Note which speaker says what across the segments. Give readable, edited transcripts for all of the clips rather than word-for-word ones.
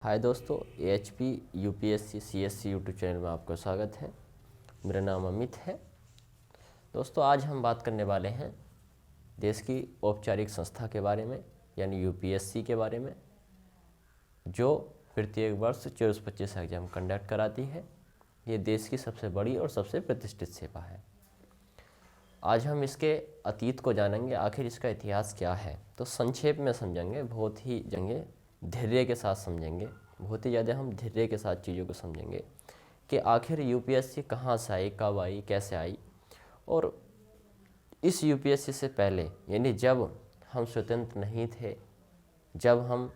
Speaker 1: हाय दोस्तों, AHP UPSC CSC YouTube channel में आपका स्वागत है। मेरा नाम अमित है। दोस्तों, आज हम बात करने वाले हैं देश की औपचारिक संस्था के बारे में, यानी UPSC के बारे में, जो प्रत्येक वर्ष 24-25 एग्जाम कंडक्ट कराती है। ये देश की सबसे बड़ी और सबसे प्रतिष्ठित सेवा है। आज हम इसके अतीत को जानेंगे, आखिर इसका इतिहास क्या है। तो संक्षेप में समझेंगे, बहुत ही धैर्य के साथ समझेंगे, बहुत ही ज़्यादा हम धैर्य के साथ चीज़ों को समझेंगे कि आखिर UPSC कहाँ से आई, कब आई, कैसे आई। और इस UPSC से पहले, यानी जब हम स्वतंत्र नहीं थे, जब हम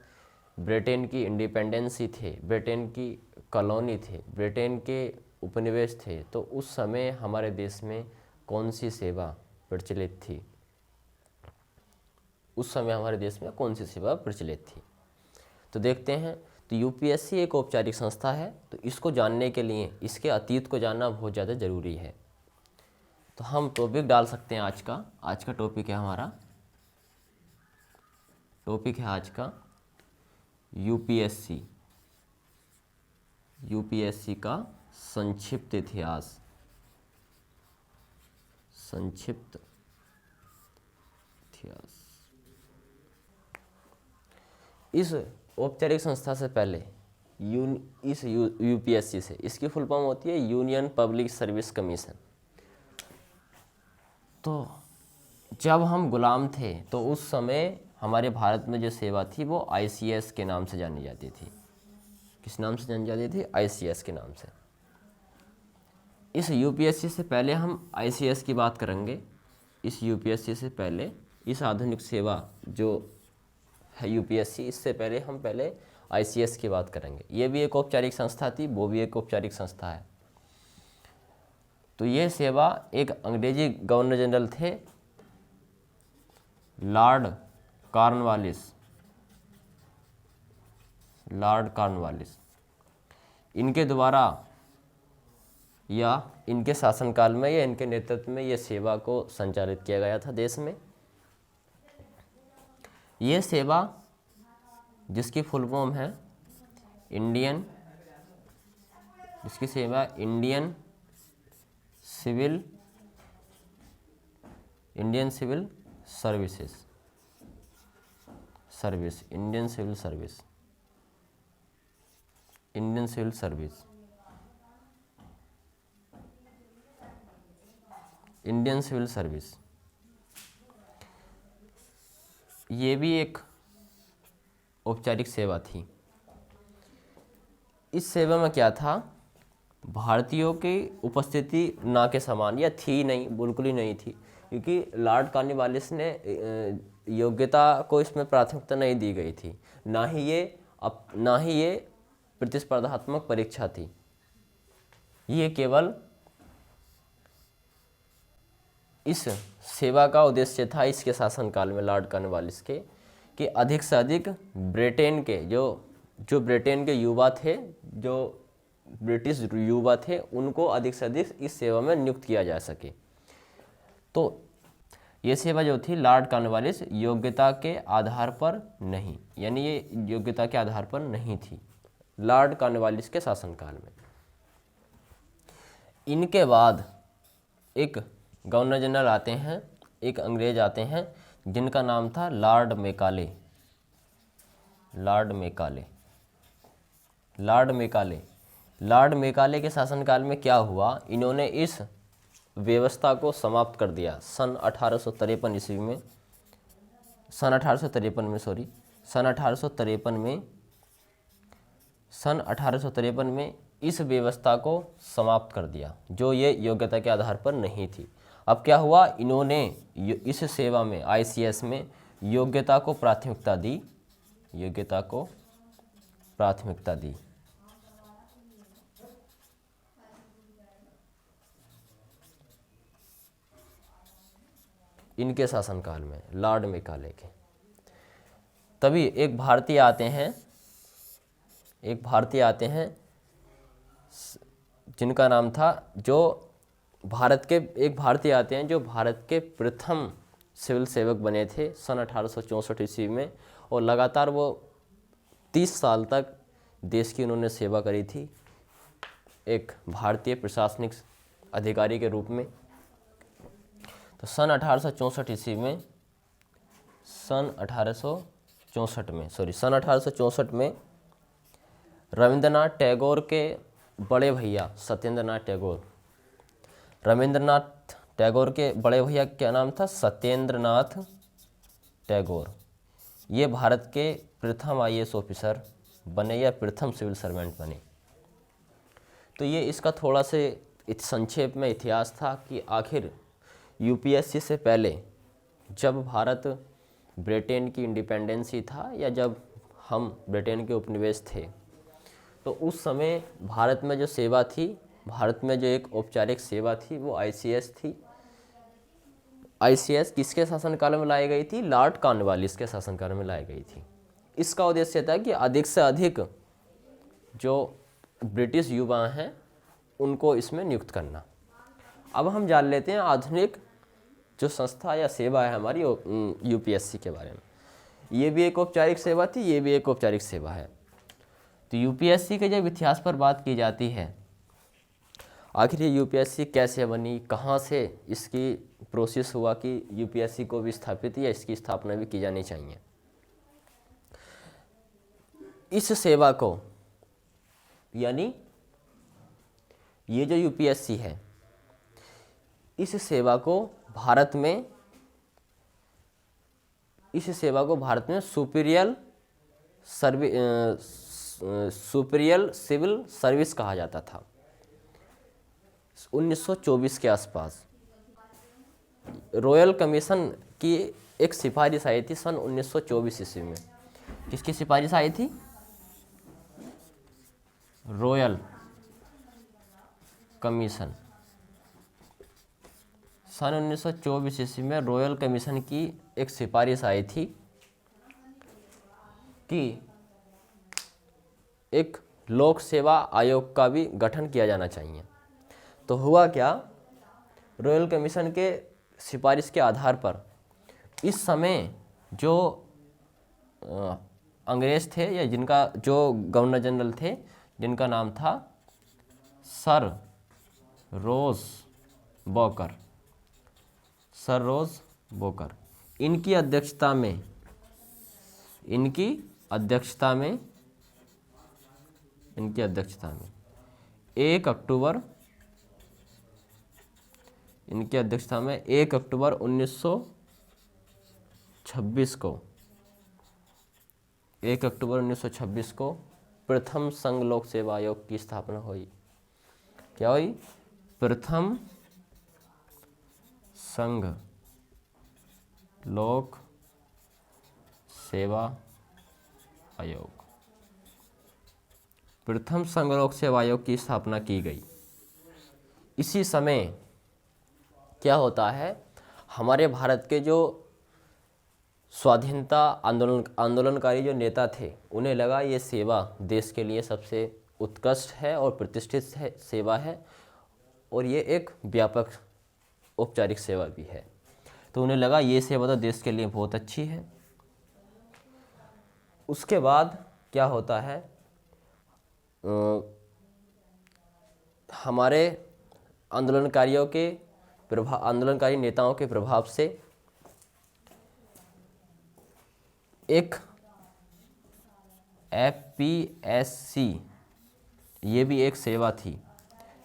Speaker 1: ब्रिटेन की इंडिपेंडेंसी थे, ब्रिटेन की कॉलोनी थे, ब्रिटेन के उपनिवेश थे, तो उस समय हमारे देश में कौन सी सेवा प्रचलित थी। उस समय हमारे देश में कौन सी सेवा प्रचलित थी, तो देखते हैं। तो UPSC एक औपचारिक संस्था है, तो इसको जानने के लिए इसके अतीत को जानना बहुत ज़्यादा ज़रूरी है। तो हम टॉपिक डाल सकते हैं आज का टॉपिक है हमारा, टॉपिक है आज का UPSC का संक्षिप्त इतिहास। संक्षिप्त इतिहास। इस औपचारिक संस्था से पहले इस UPSC से, इसकी फुल फॉर्म होती है यूनियन पब्लिक सर्विस कमीशन। तो जब हम गुलाम थे, तो उस समय हमारे भारत में जो सेवा थी वो ICS के नाम से जानी जाती थी। किस नाम से जानी जाती थी? ICS के नाम से। इस UPSC से पहले हम ICS की बात करेंगे। इस UPSC से पहले, इस आधुनिक सेवा जो है UPSC, इससे पहले हम ICS की बात करेंगे। ये भी एक औपचारिक संस्था थी, वो भी एक औपचारिक संस्था है। तो ये सेवा एक अंग्रेजी गवर्नर जनरल थे, लॉर्ड कॉर्नवालिस। इनके द्वारा या इनके शासनकाल में या इनके नेतृत्व में ये सेवा को संचालित किया गया था देश में। ये सेवा, जिसकी फुल फॉर्म है इंडियन सिविल सर्विस, ये भी एक औपचारिक सेवा थी। इस सेवा में क्या था? भारतीयों की उपस्थिति ना के समान, या थी नहीं, बिल्कुल ही नहीं थी, क्योंकि लॉर्ड कॉर्नवालिस ने योग्यता को इसमें प्राथमिकता नहीं दी गई थी। ना ही ये प्रतिस्पर्धात्मक परीक्षा थी। ये केवल इस सेवा का उद्देश्य था, इसके शासनकाल में लॉर्ड कॉर्नवालिस के, कि अधिक से अधिक ब्रिटेन के जो ब्रिटेन के युवा थे, जो ब्रिटिश युवा थे, उनको अधिक से अधिक इस सेवा में नियुक्त किया जा सके। तो ये सेवा जो थी लॉर्ड कॉर्नवालिस योग्यता के आधार पर नहीं, यानी ये योग्यता के आधार पर नहीं थी लॉर्ड कॉर्नवालिस के शासनकाल में। इनके बाद एक गवर्नर जनरल आते हैं, एक अंग्रेज आते हैं, जिनका नाम था लॉर्ड मेकाले के शासनकाल में क्या हुआ? इन्होंने इस व्यवस्था को समाप्त कर दिया सन 1853 में। सन 1853 में इस व्यवस्था को समाप्त कर दिया, जो ये योग्यता के आधार पर नहीं थी। अब क्या हुआ? इन्होंने इस सेवा में, ICS में, योग्यता को प्राथमिकता दी। इनके शासनकाल में, लॉर्ड मेकाले के। तभी एक भारतीय आते हैं जिनका नाम था, जो भारत के प्रथम सिविल सेवक बने थे सन 1864 ईस्वी में, और लगातार वो 30 साल तक देश की उन्होंने सेवा करी थी एक भारतीय प्रशासनिक अधिकारी के रूप में। तो सन 1864 ईस्वी में सन 1864 में रविंद्रनाथ टैगोर के बड़े भैया सत्येंद्रनाथ टैगोर, रविंद्रनाथ टैगोर के बड़े भैया क्या नाम था? सत्येंद्रनाथ टैगोर। ये भारत के प्रथम आईएएस ऑफिसर बने या प्रथम सिविल सर्वेंट बने। तो ये इसका थोड़ा से संक्षेप में इतिहास था कि आखिर यूपीएससी से पहले जब भारत ब्रिटेन की इंडिपेंडेंसी था या जब हम ब्रिटेन के उपनिवेश थे, तो उस समय भारत में जो सेवा थी, भारत में जो एक औपचारिक सेवा थी वो आईसीएस थी। आईसीएस किसके शासनकाल में लाई गई थी? लॉर्ड कॉर्नवालिस के शासनकाल में लाई गई थी। इसका उद्देश्य था कि अधिक से अधिक जो ब्रिटिश युवा हैं उनको इसमें नियुक्त करना। अब हम जान लेते हैं आधुनिक जो संस्था या सेवा है हमारी यूपीएससी के बारे में। ये भी एक औपचारिक सेवा थी, ये भी एक औपचारिक सेवा है। तो यूपीएससी के जब इतिहास पर बात की जाती है, आखिर ये यूपीएससी कैसे बनी, कहाँ से इसकी प्रोसेस हुआ कि यूपीएससी को भी स्थापित या इसकी स्थापना भी की जानी चाहिए। इस सेवा को यानी ये जो यूपीएससी है, इस सेवा को भारत में सुपीरियर सिविल सर्विस कहा जाता था। 1924 के आसपास रॉयल कमीशन की एक सिफारिश आई थी सन 1924 ईस्वी में। किसकी सिफारिश आई थी? Royal commission. सन 1924 ईस्वी में रॉयल कमीशन की एक सिफारिश आई थी कि एक लोक सेवा आयोग का भी गठन किया जाना चाहिए। तो हुआ क्या, रॉयल कमीशन के सिफारिश के आधार पर इस समय जो अंग्रेज थे या जिनका जो गवर्नर जनरल थे, जिनका नाम था सर रोज बोकर, इनकी अध्यक्षता में 1 अक्टूबर 1926 को प्रथम संघ लोक सेवा आयोग की स्थापना हुई। क्या हुई? प्रथम संघ लोक सेवा आयोग। प्रथम संघ लोक सेवा आयोग की स्थापना की गई। इसी समय क्या होता है, हमारे भारत के जो स्वाधीनता आंदोलनकारी जो नेता थे, उन्हें लगा ये सेवा देश के लिए सबसे उत्कृष्ट है और प्रतिष्ठित सेवा है और ये एक व्यापक औपचारिक सेवा भी है। तो उन्हें लगा ये सेवा तो देश के लिए बहुत अच्छी है। उसके बाद क्या होता है, हमारे आंदोलनकारी नेताओं के प्रभाव से एक एफपीएससी, ये भी एक सेवा थी,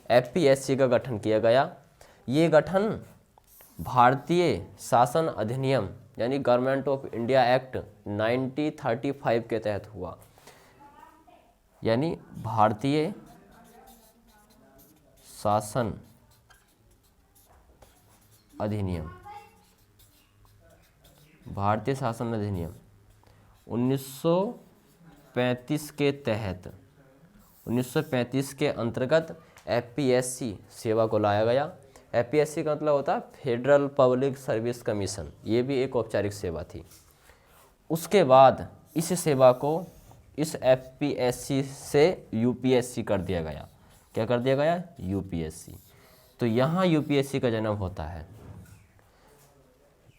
Speaker 1: एफपीएससी का गठन किया गया। ये गठन भारतीय शासन अधिनियम यानी गवर्नमेंट ऑफ इंडिया एक्ट 1935 के तहत हुआ। यानी भारतीय शासन अधिनियम 1935 के तहत 1935 के अंतर्गत एफपीएससी सेवा को लाया गया। एफपीएससी का मतलब होता है फेडरल पब्लिक सर्विस कमीशन। ये भी एक औपचारिक सेवा थी। उसके बाद इस सेवा को इस एफपीएससी से यूपीएससी कर दिया गया। क्या कर दिया गया? यूपीएससी। तो यहाँ यूपीएससी का जन्म होता है।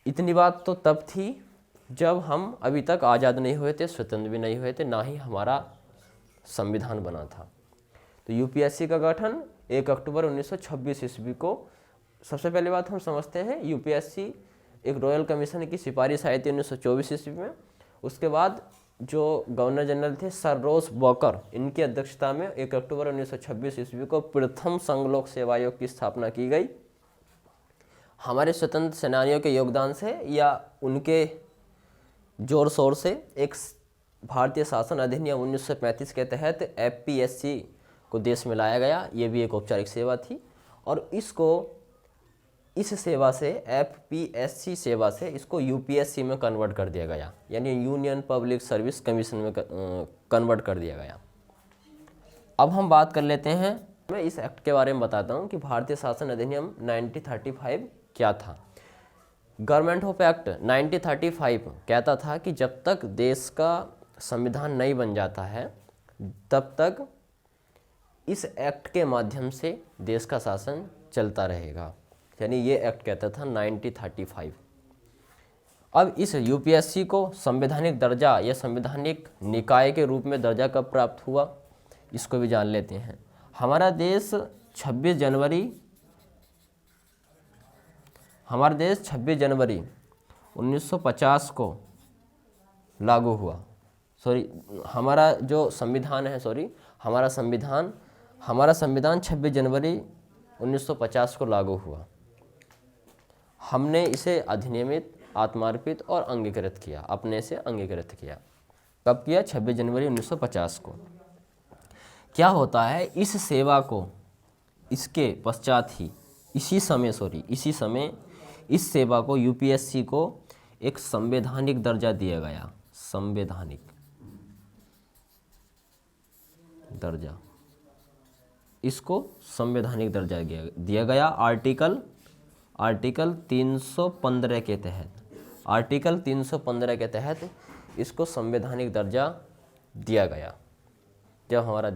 Speaker 1: इतनी बात तो तब थी जब हम अभी तक आज़ाद नहीं हुए थे, स्वतंत्र भी नहीं हुए थे, ना ही हमारा संविधान बना था। तो यूपीएससी का गठन 1 अक्टूबर 1926 ईस्वी को। सबसे पहली बात हम समझते हैं, यूपीएससी एक रॉयल कमीशन की सिफारिश आई थी 1924 ईस्वी में। उसके बाद जो गवर्नर जनरल थे सर रोज बॉकर, इनकी अध्यक्षता में 1 अक्टूबर 1926 ईस्वी को प्रथम संघ लोक सेवा आयोग की स्थापना की गई। हमारे स्वतंत्र सेनानियों के योगदान से या उनके जोर शोर से एक भारतीय शासन अधिनियम 1935 के तहत एफपीएससी को देश में लाया गया। ये भी एक औपचारिक सेवा थी और इस सेवा से, एफपीएससी सेवा से, इसको यूपीएससी में कन्वर्ट कर दिया गया, यानी यूनियन पब्लिक सर्विस कमीशन में कन्वर्ट कर दिया गया। अब हम बात कर लेते हैं, मैं इस एक्ट के बारे में बताता हूँ कि भारतीय शासन अधिनियम 1935 क्या था। गवर्नमेंट ऑफ एक्ट 1935 कहता था कि जब तक देश का संविधान नहीं बन जाता है तब तक इस एक्ट के माध्यम से देश का शासन चलता रहेगा, यानी ये एक्ट कहता था 1935। अब इस यूपीएससी को संवैधानिक दर्जा या संवैधानिक निकाय के रूप में दर्जा कब प्राप्त हुआ, इसको भी जान लेते हैं। हमारा देश 26 जनवरी 1950 को लागू हुआ। हमारा संविधान 26 जनवरी 1950 को लागू हुआ। हमने इसे अधिनियमित, आत्मार्पित और अंगीकृत किया, अपने से अंगीकृत किया। कब किया? 26 जनवरी 1950 को। क्या होता है, इस सेवा को, इसके पश्चात ही इसी समय इस सेवा को, यूपीएससी को एक संवैधानिक दर्जा दिया गया। संवैधानिक दर्जा, इसको संवैधानिक दर्जा दिया गया आर्टिकल 315 के तहत। आर्टिकल 315 के तहत इसको संवैधानिक दर्जा दिया गया जब हमारे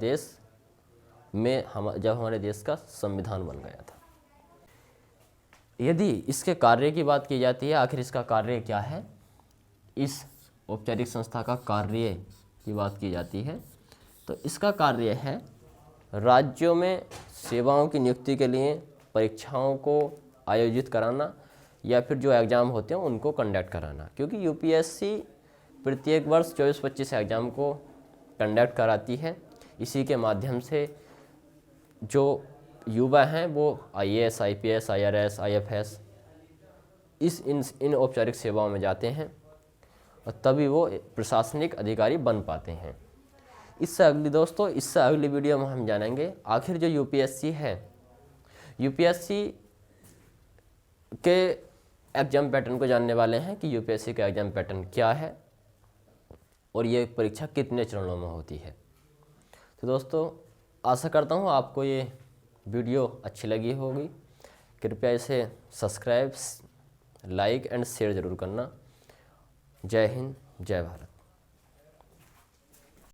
Speaker 1: देश का संविधान बन गया था। यदि इसके कार्य की बात की जाती है, आखिर इसका कार्य क्या है, इस औपचारिक संस्था का कार्य की बात की जाती है, तो इसका कार्य है राज्यों में सेवाओं की नियुक्ति के लिए परीक्षाओं को आयोजित कराना या फिर जो एग्ज़ाम होते हैं उनको कंडक्ट कराना। क्योंकि यूपीएससी प्रत्येक वर्ष 24-25 एग्ज़ाम को कंडक्ट कराती है। इसी के माध्यम से जो युवा हैं वो आईएएस, आईपीएस, आईआरएस, आईएफएस इन औपचारिक सेवाओं में जाते हैं और तभी वो प्रशासनिक अधिकारी बन पाते हैं। इससे अगली वीडियो में हम जानेंगे आखिर जो यूपीएससी है, यूपीएससी के एग्ज़ाम पैटर्न को जानने वाले हैं कि यूपीएससी का एग्ज़ाम पैटर्न क्या है और ये परीक्षा कितने चरणों में होती है। तो दोस्तों, आशा करता हूँ आपको ये वीडियो अच्छी लगी होगी। कृपया इसे सब्सक्राइब, लाइक एंड शेयर ज़रूर करना। जय हिंद, जय भारत।